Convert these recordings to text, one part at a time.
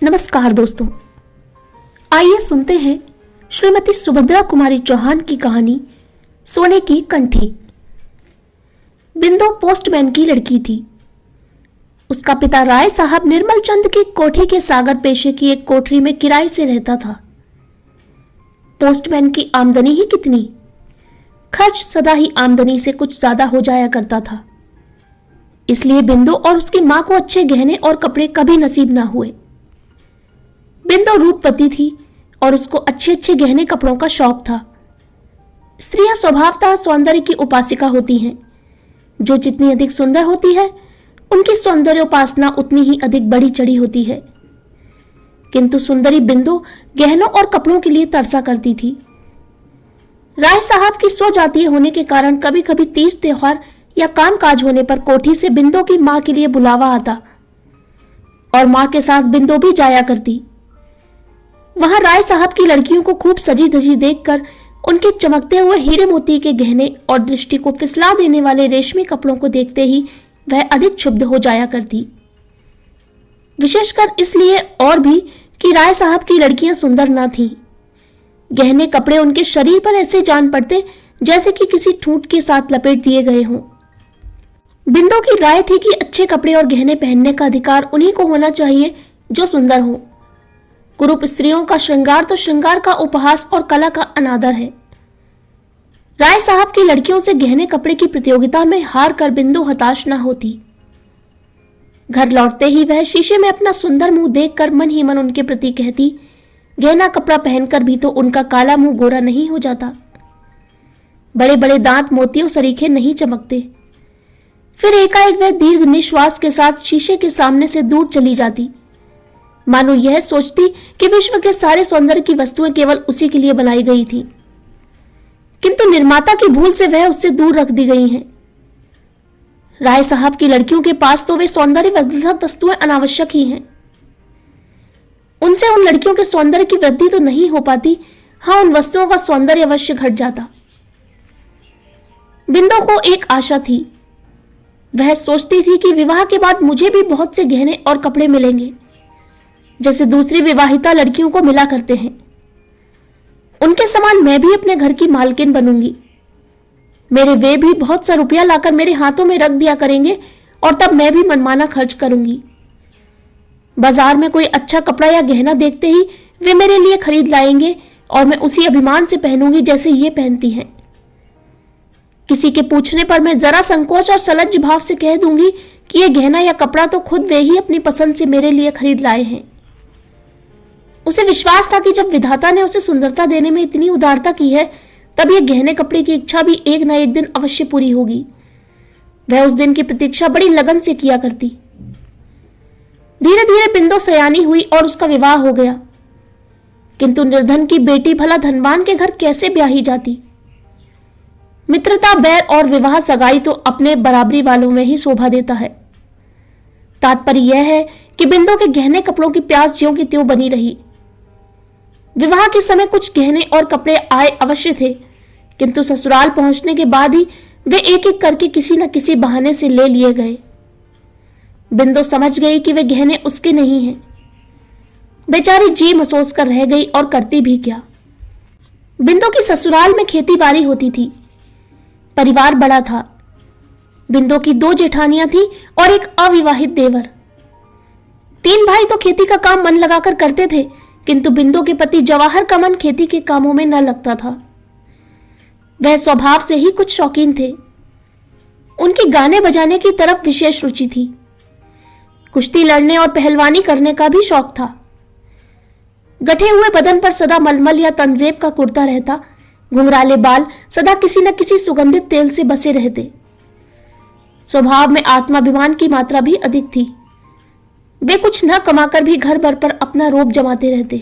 नमस्कार दोस्तों, आइए सुनते हैं श्रीमती सुभद्रा कुमारी चौहान की कहानी सोने की कंठी। बिंदु पोस्टमैन की लड़की थी। उसका पिता राय साहब निर्मल चंद की कोठी के सागर पेशे की एक कोठरी में किराए से रहता था। पोस्टमैन की आमदनी ही कितनी, खर्च सदा ही आमदनी से कुछ ज्यादा हो जाया करता था। इसलिए बिंदु और उसकी मां को अच्छे गहने और कपड़े कभी नसीब न हुए। बिंदु रूपवती थी और उसको अच्छे अच्छे गहने कपड़ों का शौक था। स्त्रियां स्वभावतः सौंदर्य की उपासिका होती हैं। जो जितनी अधिक सुंदर होती है, उनकी सौंदर्य उपासना उतनी ही अधिक बढ़ी चढ़ी होती है। किंतु सुंदरी बिंदु गहनों और कपड़ों के लिए तरसा करती थी। राय साहब की सो जातीय होने के कारण कभी कभी तीज त्योहार या कामकाज होने पर कोठी से बिंदु की मां के लिए बुलावा आता और मां के साथ बिंदु भी जाया करती। वहां राय साहब की लड़कियों को खूब सजी धजी देखकर उनके चमकते हुए हीरे मोती के गहने और दृष्टि को फिसला देने वाले रेशमी कपड़ों को देखते ही वह अधिक क्षुब्ध हो जाया करती। विशेषकर इसलिए और भी कि राय साहब की लड़कियां सुंदर न थीं। गहने कपड़े उनके शरीर पर ऐसे जान पड़ते जैसे कि किसी ठूंठ के साथ लपेट दिए गए हों। बिंदु की राय थी कि अच्छे कपड़े और गहने पहनने का अधिकार उन्हीं को होना चाहिए जो सुंदर हो। कुरूप स्त्रियों का श्रृंगार तो श्रृंगार का उपहास और कला का अनादर है। राय साहब की लड़कियों से गहने कपड़े की प्रतियोगिता में हार कर बिंदु हताश न होती। घर लौटते ही वह शीशे में अपना सुंदर मुंह देखकर मन ही मन उनके प्रति कहती, गहना कपड़ा पहनकर भी तो उनका काला मुंह गोरा नहीं हो जाता। बड़े बड़े दांत मोतियों सरीखे नहीं चमकते। फिर एकाएक वह दीर्घ निश्वास के साथ शीशे के सामने से दूर चली जाती, मानो यह सोचती कि विश्व के सारे सौंदर्य की वस्तुएं केवल उसी के लिए बनाई गई थी, किंतु निर्माता की भूल से वह उससे दूर रख दी गई हैं। राय साहब की लड़कियों के पास तो वे सौंदर्यवर्धक वस्तुएं अनावश्यक ही हैं। उनसे उन लड़कियों के सौंदर्य की वृद्धि तो नहीं हो पाती, हाँ उन वस्तुओं का सौंदर्य अवश्य घट जाता। बिंदु को एक आशा थी। वह सोचती थी कि विवाह के बाद मुझे भी बहुत से गहने और कपड़े मिलेंगे, जैसे दूसरी विवाहिता लड़कियों को मिला करते हैं। उनके समान मैं भी अपने घर की मालकिन बनूंगी। मेरे वे भी बहुत सा रुपया लाकर मेरे हाथों में रख दिया करेंगे और तब मैं भी मनमाना खर्च करूंगी। बाजार में कोई अच्छा कपड़ा या गहना देखते ही वे मेरे लिए खरीद लाएंगे और मैं उसी अभिमान से पहनूंगी जैसे ये पहनती हैं। किसी के पूछने पर मैं जरा संकोच और सलज्ज भाव से कह दूंगी कि यह गहना या कपड़ा तो खुद वे ही अपनी पसंद से मेरे लिए खरीद लाए हैं। उसे विश्वास था कि जब विधाता ने उसे सुंदरता देने में इतनी उदारता की है, तब ये गहने कपड़े की इच्छा भी एक न एक दिन अवश्य पूरी होगी। वह उस दिन की प्रतीक्षा बड़ी लगन से किया करती। धीरे धीरे बिंदु सयानी हुई और उसका विवाह हो गया। किंतु निर्धन की बेटी भला धनवान के घर कैसे ब्याही जाती। मित्रता, बैर और विवाह सगाई तो अपने बराबरी वालों में ही शोभा देता है। तात्पर्य यह है कि बिंदु के गहने कपड़ों की प्यास ज्यों की त्यों बनी रही। विवाह के समय कुछ गहने और कपड़े आए अवश्य थे, किंतु ससुराल पहुंचने के बाद ही वे एक एक करके किसी न किसी बहाने से ले लिए गए। बिंदु समझ गई कि वे गहने उसके नहीं हैं। बेचारी जी मसोस कर रह गई और करती भी क्या। बिंदु की ससुराल में खेती बाड़ी होती थी। परिवार बड़ा था। बिंदु की 2 जेठानियां थी और एक अविवाहित देवर। 3 भाई तो खेती का काम मन लगाकर करते थे, किंतु बिंदु के पति जवाहर का मन खेती के कामों में न लगता था। वह स्वभाव से ही कुछ शौकीन थे। उनकी गाने बजाने की तरफ विशेष रुचि थी। कुश्ती लड़ने और पहलवानी करने का भी शौक था। गठे हुए बदन पर सदा मलमल या तंजेब का कुर्ता रहता। घुंघराले बाल सदा किसी न किसी सुगंधित तेल से बसे रहते। स्वभाव में आत्माभिमान की मात्रा भी अधिक थी। वे कुछ न कमाकर भी घर भर पर अपना रोब जमाते रहते।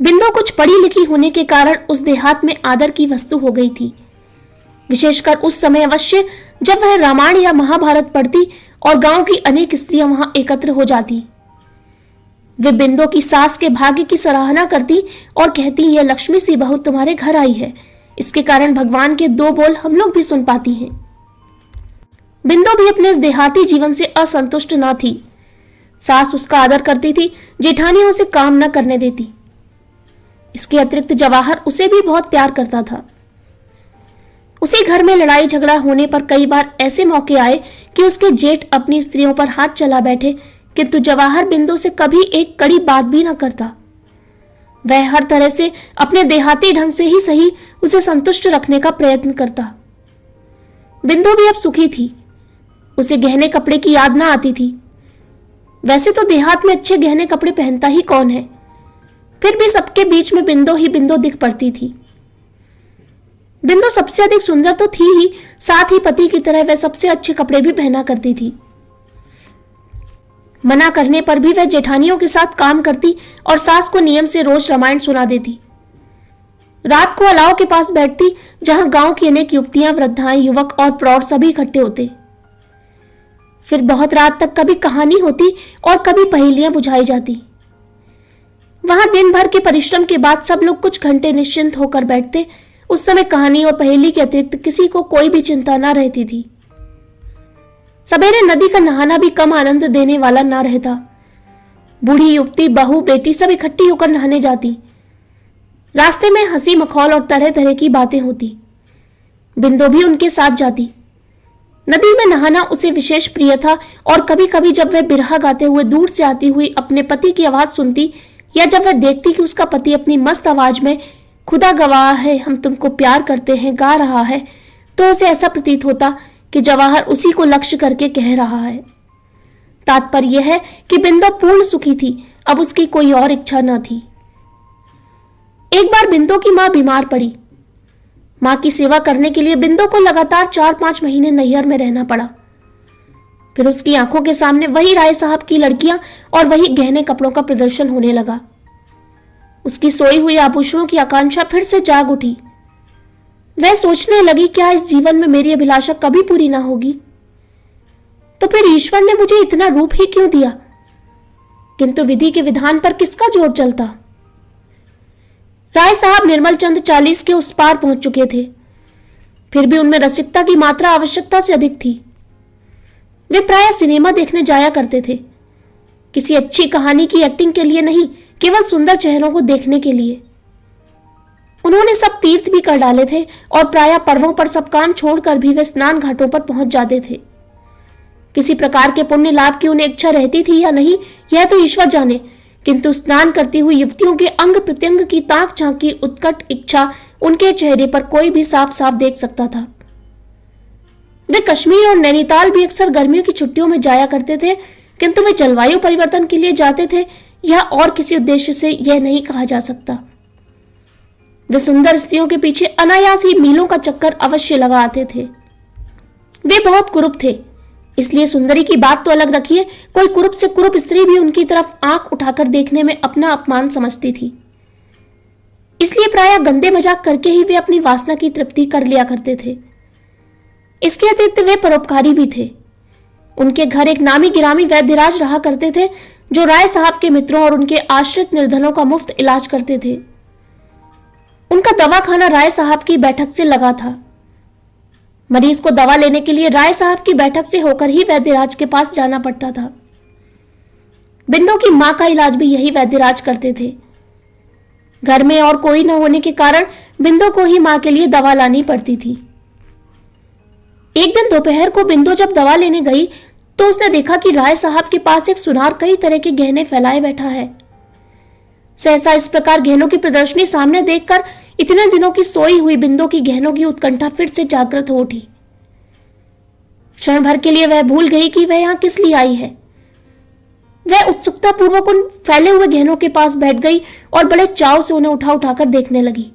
बिंदु कुछ पढ़ी लिखी होने के कारण उस देहात में आदर की वस्तु हो गई थी। विशेषकर उस समय अवश्य जब वह रामायण या महाभारत पढ़ती और गांव की अनेक स्त्रियां वहां एकत्र हो जाती। वे बिंदु की सास के भाग्य की सराहना करती और कहती, यह लक्ष्मी सी बहू तुम्हारे घर आई है, इसके कारण भगवान के 2 बोल हम लोग भी सुन पाती हैं। बिंदु भी अपने इस देहाती जीवन से असंतुष्ट न थी। सास उसका आदर करती थी, जेठानियां उसे काम न करने देती। इसके अतिरिक्त जवाहर उसे भी बहुत प्यार करता था। उसी घर में लड़ाई झगड़ा होने पर कई बार ऐसे मौके आए कि उसके जेठ अपनी स्त्रियों पर हाथ चला बैठे, किंतु जवाहर बिंदु से कभी एक कड़ी बात भी न करता। वह हर तरह से अपने देहाती ढंग से ही सही उसे संतुष्ट रखने का प्रयत्न करता। बिंदु भी अब सुखी थी। उसे गहने कपड़े की याद ना आती थी। वैसे तो देहात में अच्छे गहने कपड़े पहनता ही कौन है, फिर भी सबके बीच में बिंदु ही बिंदु दिख पड़ती थी। बिंदु सबसे अधिक सुंदर तो थी ही, साथ ही पति की तरह वह सबसे अच्छे कपड़े भी पहना करती थी। मना करने पर भी वह जेठानियों के साथ काम करती और सास को नियम से रोज रामायण सुना देती। रात को अलाव के पास बैठती, जहां गांव की अनेक युवतियां, वृद्धाएं, युवक और प्रौढ़ सभी इकट्ठे होते। फिर बहुत रात तक कभी कहानी होती और कभी पहेलियां बुझाई जाती। वहां दिन भर के परिश्रम के बाद सब लोग कुछ घंटे निश्चिंत होकर बैठते। उस समय कहानी और पहेली के अतिरिक्त किसी को कोई भी चिंता न रहती थी। सवेरे नदी का नहाना भी कम आनंद देने वाला न रहता। बूढ़ी, युवती, बहू, बेटी सब इकट्ठी होकर नहाने जाती। रास्ते में हंसी मखौल और तरह तरह की बातें होती। बिंदु भी उनके साथ जाती। नदी में नहाना उसे विशेष प्रिय था और कभी कभी जब वह बिरहा गाते हुए दूर से आती हुई अपने पति की आवाज सुनती, या जब वह देखती कि उसका पति अपनी मस्त आवाज में खुदा गवाह है हम तुमको प्यार करते हैं गा रहा है, तो उसे ऐसा प्रतीत होता कि जवाहर उसी को लक्ष्य करके कह रहा है। तात्पर्य यह है कि बिंदु पूर्ण सुखी थी, अब उसकी कोई और इच्छा न थी। एक बार बिंदु की मां बीमार पड़ी। मां की सेवा करने के लिए बिंदु को लगातार 4-5 महीने नैहर में रहना पड़ा। फिर उसकी आंखों के सामने वही राय साहब की लड़कियां और वही गहने कपड़ों का प्रदर्शन होने लगा। उसकी सोई हुई आभूषणों की आकांक्षा फिर से जाग उठी। वह सोचने लगी, क्या इस जीवन में मेरी अभिलाषा कभी पूरी ना होगी? तो फिर ईश्वर ने मुझे इतना रूप ही क्यों दिया? किंतु विधि के विधान पर किसका जोर चलता? राय साहब निर्मल चंद 40 के उस पार पहुंच चुके थे, फिर भी उनमें रसिकता की मात्रा आवश्यकता से अधिक थी। वे प्रायः सिनेमा देखने जाया करते थे, किसी अच्छी कहानी की एक्टिंग के लिए नहीं, केवल सुंदर चेहरों को देखने के लिए। उन्होंने सब तीर्थ भी कर डाले थे और प्रायः पर्वों पर सब काम छोड़कर भी वे स्नान घाटों पर पहुंच जाते थे। किसी प्रकार के पुण्य लाभ की उन्हें इच्छा रहती थी या नहीं, यह तो ईश्वर जाने, किंतु स्नान करती हुई युवतियों के अंग प्रत्यंग की ताक झांक की उत्कट इच्छा उनके चेहरे पर कोई भी साफ साफ देख सकता था। वे कश्मीर और नैनीताल भी अक्सर गर्मियों की छुट्टियों में जाया करते थे, किंतु वे जलवायु परिवर्तन के लिए जाते थे या और किसी उद्देश्य से यह नहीं कहा जा सकता। वे सुंदर स्त्रियों के पीछे अनायास ही मीलों का चक्कर अवश्य लगा आते थे। वे बहुत कुरूप थे, इसलिए सुंदरी की बात तो अलग रखिए, कोई कुरूप से कुरूप स्त्री भी उनकी तरफ आंख उठाकर देखने में अपना अपमान समझती थी। इसलिए प्रायः गंदे मजाक करके ही वे अपनी वासना की तृप्ति कर लिया करते थे। इसके अतिरिक्त वे परोपकारी भी थे। उनके घर एक नामी गिरामी वैद्यराज रहा करते थे, जो राय साहब के मित्रों और उनके आश्रित निर्धनों का मुफ्त इलाज करते थे। उनका दवाखाना राय साहब की बैठक से लगा था। मरीज को दवा लेने के लिए राय साहब की बैठक से होकर ही वैद्यराज के पास जाना पड़ता था। बिंदु की मां का इलाज भी यही वैद्यराज करते थे। घर में और कोई न होने के कारण बिंदु को ही मां के लिए दवा लानी पड़ती थी। एक दिन दोपहर को बिंदु जब दवा लेने गई तो उसने देखा कि राय साहब के पास एक सुनार कई तरह के गहने फैलाए बैठा है। सहसा इस प्रकार गहनों की प्रदर्शनी सामने देखकर इतने दिनों की सोई हुई बिंदु की गहनों की उत्कंठा फिर से जागृत हो उठी। क्षण भर के लिए वह भूल गई कि वह यहां किस लिए आई है। वह उत्सुकता पूर्वक उन फैले हुए गहनों के पास बैठ गई और बड़े चाव से उन्हें उठा उठाकर देखने लगी।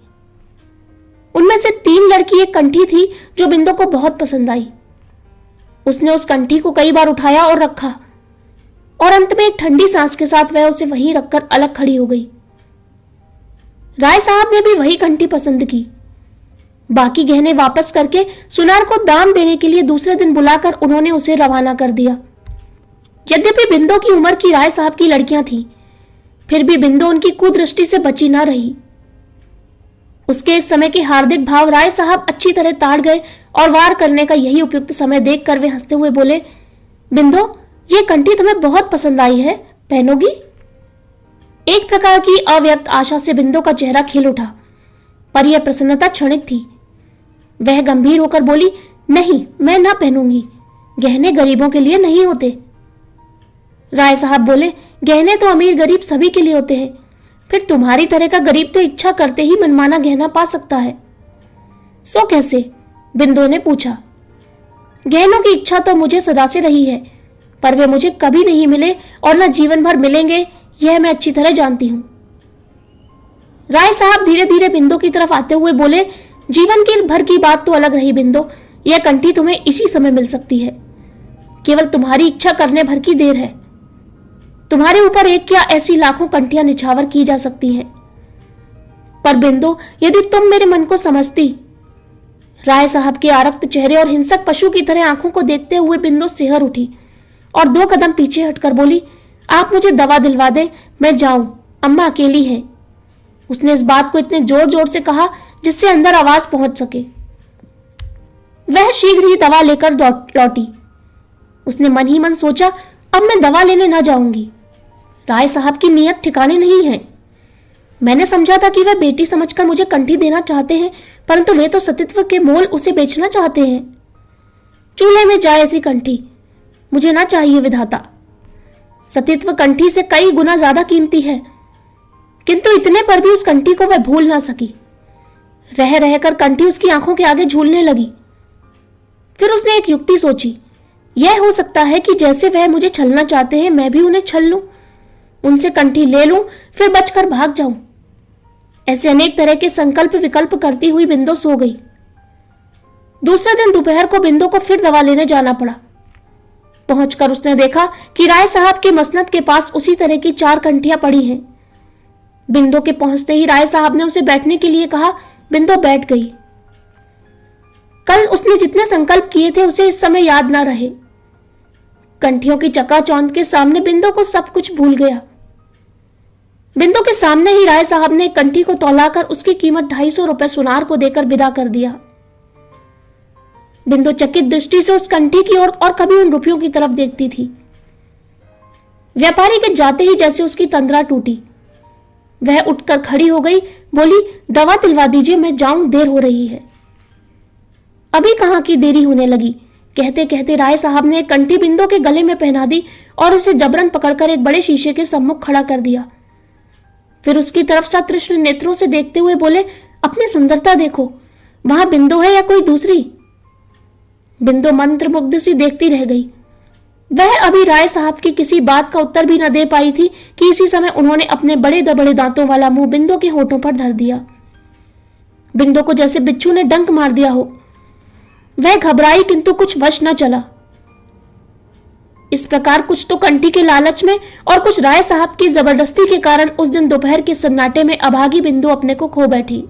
उनमें से 3 लड़की एक कंठी थी जो बिंदु को बहुत पसंद आई। उसने उस कंठी को कई बार उठाया और रखा और अंत में एक ठंडी सांस के साथ वह उसे वहीं रखकर अलग खड़ी हो गई। राय साहब ने भी वही कंठी पसंद की। बाकी गहने वापस करके सुनार को दाम देने के लिए दूसरे दिन बुलाकर उन्होंने उसे रवाना कर दिया। यद्यपि बिंदु की उम्र की राय साहब की लड़कियां थीं, फिर भी बिंदु उनकी कुदृष्टि से बची ना रही। उसके इस समय के हार्दिक भाव राय साहब अच्छी तरह ताड़ गए और वार करने का यही उपयुक्त समय देखकर वे हंसते हुए बोले, बिंदु ये कंठी तुम्हें बहुत पसंद आई है, पहनोगी? एक प्रकार की अव्यक्त आशा से बिंदु का चेहरा खिल उठा, पर यह प्रसन्नता क्षणिक थी। वह गंभीर होकर बोली, नहीं, मैं ना पहनूंगी। गहने गरीबों के लिए नहीं होते। राय साहब बोले, गहने तो अमीर गरीब सभी के लिए होते हैं। फिर तुम्हारी तरह का गरीब तो इच्छा करते ही मनमाना गहना पा सकता है। सो कैसे? बिंदु ने पूछा। गहनों की इच्छा तो मुझे सदा से रही है, पर वे मुझे कभी नहीं मिले और न जीवन भर मिलेंगे, यह मैं अच्छी तरह जानती हूं। राय साहब धीरे धीरे बिंदु की तरफ आते हुए बोले, जीवन की भर की बात तो अलग रही बिंदु, यह कंठी तुम्हें इसी समय मिल सकती है। केवल तुम्हारी इच्छा करने भर की देर है। तुम्हारे ऊपर एक क्या ऐसी लाखों कंठियां निछावर की जा सकती हैं। पर बिंदु, यदि तुम मेरे मन को समझती। राय साहब के आरक्त चेहरे और हिंसक पशु की तरह आंखों को देखते हुए बिंदु सिहर उठी और 2 कदम पीछे हटकर बोली, आप मुझे दवा दिलवा दे, मैं जाऊं, अम्मा अकेली है। उसने इस बात को इतने जोर जोर से कहा जिससे अंदर आवाज पहुंच सके। वह शीघ्र ही दवा लेकर लौटी। उसने मन ही मन सोचा, अब मैं दवा लेने न जाऊंगी। राय साहब की नीयत ठिकाने नहीं है। मैंने समझा था कि वह बेटी समझकर मुझे कंठी देना चाहते हैं, परंतु वे तो सतीत्व के मोल उसे बेचना चाहते हैं। चूल्हे में जाए ऐसी कंठी मुझे ना चाहिए विधाता। सतीत्व कंठी से कई गुना ज्यादा कीमती है, किंतु इतने पर भी उस कंठी को वह भूल ना सकी। रह रहकर कंठी उसकी आंखों के आगे झूलने लगी। फिर उसने एक युक्ति सोची, यह हो सकता है कि जैसे वह मुझे छलना चाहते हैं, मैं भी उन्हें छल लूं, उनसे कंठी ले लूं, फिर बचकर भाग जाऊं। ऐसे अनेक तरह के संकल्प विकल्प करती हुई बिंदु सो गई। दूसरे दिन दोपहर को बिंदु को फिर दवा लेने जाना पड़ा। पहुंचकर उसने देखा कि राय साहब के मसनद के पास उसी तरह की 4 कंठियां पड़ी हैं। बिंदु के पहुंचते ही राय साहब ने उसे बैठने के लिए कहा। बिंदु बैठ गई। कल उसने जितने संकल्प किए थे उसे इस समय याद ना रहे। कंठियों की चकाचौंध के सामने बिंदु को सब कुछ भूल गया। बिंदु के सामने ही राय साहब ने कंठी को तौलाकर उसकी कीमत 250 रुपए सुनार को देकर विदा कर दिया। बिंदु चकित दृष्टि से उस कंठी की ओर और कभी उन रुपयों की तरफ देखती थी। व्यापारी के जाते ही जैसे उसकी तंद्रा टूटी। वह उठकर खड़ी हो गई, बोली, दवा दिलवा दीजिए, मैं जाऊं, देर हो रही है। अभी कहां की देरी होने लगी। कहते कहते राय साहब ने एक कंठी बिंदु के गले में पहना दी और उसे जबरन पकड़कर एक बड़े शीशे के सम्मुख खड़ा कर दिया। फिर उसकी तरफ सतृष्ण नेत्रों से देखते हुए बोले, अपनी सुंदरता देखो, वहां बिंदु है या कोई दूसरी? बिंदु मंत्रमुग्ध सी देखती रह गई। वह अभी राय साहब की किसी बात का उत्तर भी न दे पाई थी कि इसी समय उन्होंने अपने बड़े दबड़े दांतों वाला मुंह बिंदु के होठों पर धर दिया। बिंदु को जैसे बिच्छू ने डंक मार दिया हो। वह घबराई किंतु कुछ वश न चला। इस प्रकार कुछ तो कंठी के लालच में और कुछ राय साहब की जबरदस्ती के कारण उस दिन दोपहर के सन्नाटे में अभागी बिंदु अपने को खो बैठी।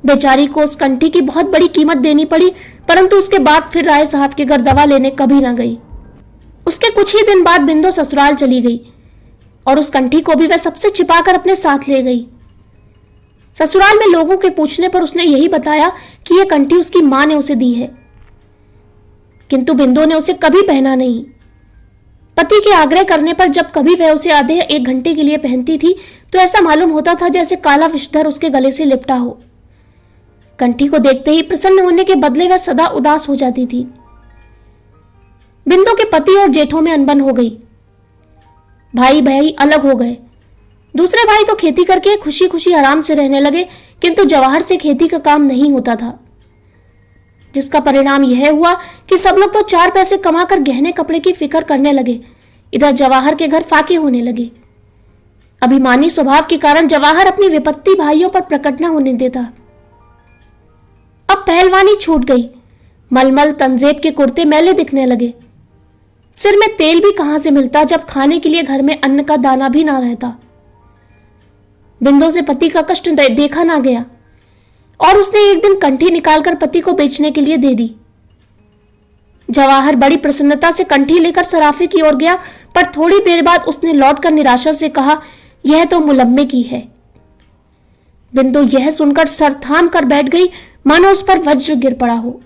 बेचारी को उस कंठी की बहुत बड़ी कीमत देनी पड़ी, परंतु उसके बाद फिर राय साहब के घर दवा लेने कभी न गई। उसके कुछ ही दिन बाद बिंदु ससुराल चली गई और उस कंठी को भी वह सबसे छिपाकर अपने साथ ले गई। ससुराल में लोगों के पूछने पर उसने यही बताया कि यह कंठी उसकी मां ने उसे दी है, किंतु बिंदु ने उसे कभी पहना नहीं। पति के आग्रह करने पर जब कभी वह उसे आधे 1 घंटे के लिए पहनती थी तो ऐसा मालूम होता था जैसे काला विषधर उसके गले से लिपटा हो। कंठी को देखते ही प्रसन्न होने के बदले वह सदा उदास हो जाती थी। बिंदु के पति और जेठों में अनबन हो गई। भाई भाई अलग हो गए। दूसरे भाई तो खेती करके खुशी खुशी आराम से रहने लगे, किंतु जवाहर से खेती का काम नहीं होता था, जिसका परिणाम यह हुआ कि सब लोग तो 4 पैसे कमाकर गहने कपड़े की फिक्र करने लगे। इधर जवाहर के घर फाके होने लगे। अभिमानी स्वभाव के कारण जवाहर अपनी विपत्ति भाइयों पर प्रकट न होने देता। अब पहलवानी छूट गई। मलमल तंजेब के कुर्ते मैले दिखने लगे। सिर में तेल भी कहां से मिलता जब खाने के लिए घर में अन्न का दाना भी ना रहता। बिंदु से पति का कष्ट देखा ना गया और उसने एक दिन कंठी निकालकर पति को बेचने के लिए दे दी। जवाहर बड़ी प्रसन्नता से कंठी लेकर सराफे की ओर गया, पर थोड़ी देर बाद उसने लौटकर निराशा से कहा, यह तो मुलम्मे की है। बिंदु यह सुनकर सर थाम कर बैठ गई, मानो उस पर वज्र गिर पड़ा हो।